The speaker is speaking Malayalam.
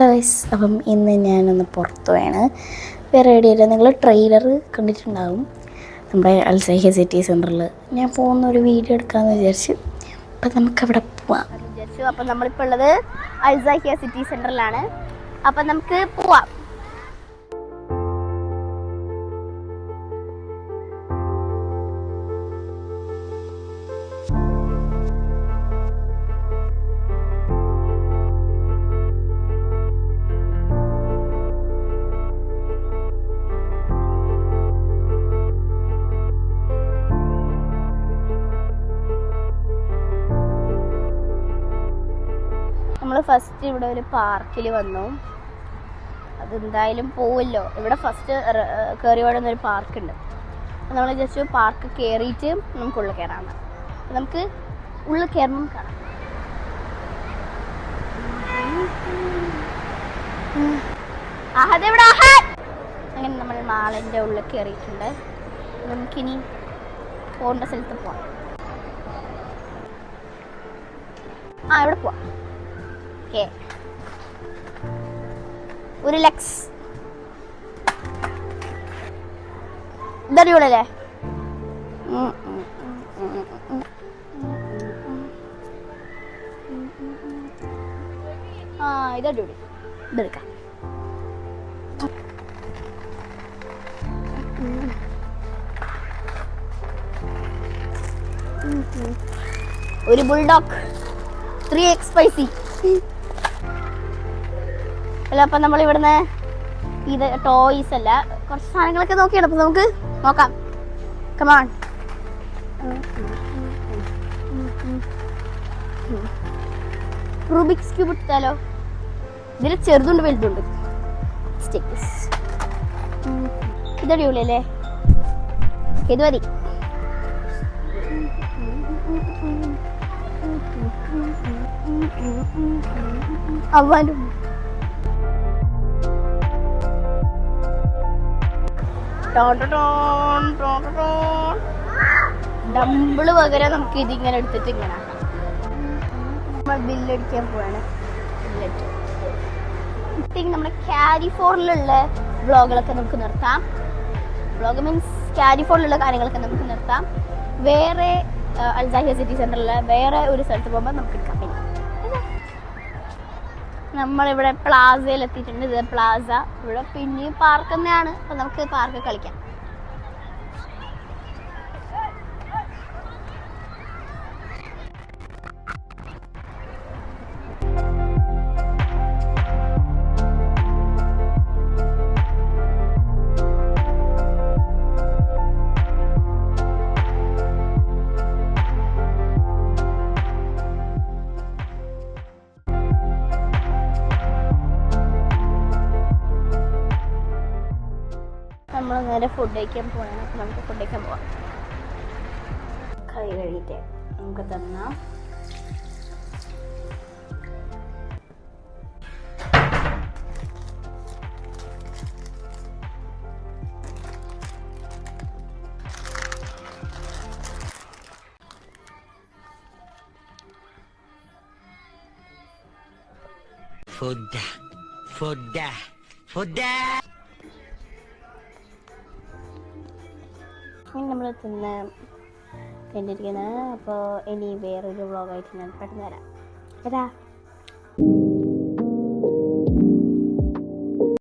അപ്പം ഇന്ന് ഞാനൊന്ന് പുറത്തു പോയാണ്. വേറെ എവിടെയല്ല, നിങ്ങൾ ട്രെയിലർ കണ്ടിട്ടുണ്ടാകും. നമ്മുടെ അൽസൈഹ സിറ്റി സെൻറ്ററിൽ ഞാൻ പോകുന്നൊരു വീഡിയോ എടുക്കാമെന്ന് വിചാരിച്ചു. അപ്പം നമുക്കവിടെ പോവാം വിചാരിച്ചു. അപ്പം നമ്മളിപ്പോൾ ഉള്ളത് അൽസൈഹ സിറ്റി സെൻറ്ററിലാണ്. അപ്പം നമുക്ക് പോവാം. നമ്മൾ ഫസ്റ്റ് ഇവിടെ ഒരു പാർക്കിൽ വന്നു. അതെന്തായാലും പോവുമല്ലോ. ഇവിടെ ഫസ്റ്റ് കയറി വരുന്നൊരു പാർക്കുണ്ട്. അപ്പോൾ നമ്മൾ ജസ്റ്റ് പാർക്ക് കയറിയിട്ട് നമുക്ക് ഉള്ളിൽ കയറാം. നമുക്ക് ഉള്ളിൽ കയറുമ്പം കാണാം. അങ്ങനെ നമ്മൾ മാളിൻ്റെ ഉള്ളിൽ കയറിയിട്ടുണ്ട്. നമുക്കിനി പോകേണ്ട സ്ഥലത്ത് പോവാം. ഇവിടെ പോവാം. ഓക്കെ, ഒരു ലക്സ് ഇതടിപൊളിയല്ലേ? ഇതടിപൊളി. ഇതെടുക്കാം. ഒരു ബുൾഡോഗ് 3x സ്പൈസി. അല്ല, അപ്പം നമ്മൾ ഇവിടുന്ന് ഇത് ടോയ്സ് അല്ല, കുറച്ച് സാധനങ്ങളൊക്കെ നോക്കിയാണ്. അപ്പം നമുക്ക് നോക്കാം. കമോൺ. റൂബിക്സ് ക്യൂബ് എടുത്താലോ? ഇതിൽ ചെറുതുണ്ട് വലുതുണ്ട്. സ്റ്റിക്കേഴ്സ് ഇതടിപൊളിയല്ലേ? ഇത് മതി. അവനും ഡമ്പിള് പകരം നമുക്ക് ഇതിങ്ങനെ എടുത്തിട്ട് ഇങ്ങനെ നമ്മൾ ബില്ലടിക്കാൻ പോവാണ്. നമ്മുടെ കാരിഫോറിലുള്ള വ്ളോഗുകളൊക്കെ നമുക്ക് നിർത്താം. വ്ളോഗ് മീൻസ് കാരിഫോറിലുള്ള കാര്യങ്ങളൊക്കെ നമുക്ക് നിർത്താം. വേറെ അൽസൈഹ സിറ്റി സെൻറ്ററിലെ വേറെ ഒരു സ്ഥലത്ത് പോകുമ്പോൾ നമുക്ക് എടുക്കാം. നമ്മളിവിടെ പ്ലാസയിൽ എത്തിയിട്ടുണ്ട്. ഇത് പ്ലാസ. ഇവിടെ പിന്നെയും പാർക്ക് തന്നെയാണ്. അപ്പം നമുക്ക് പാർക്ക് കളിക്കാം. നമ്മൾ നേരെ ഫുഡ് കഴിക്കാൻ പോവാണ്. അപ്പം നമുക്ക് ഫുഡ് കഴിക്കാൻ പോവാം. കൈ കഴുകിയിട്ട് നമുക്ക് തന്നാം. നമ്മൾ തിന്ന് കണ്ടിരിക്കുന്നത്. അപ്പോൾ ഇനി വേറൊരു വ്ളോഗായിട്ട് ഞാൻ പെട്ടെന്ന് വരാം.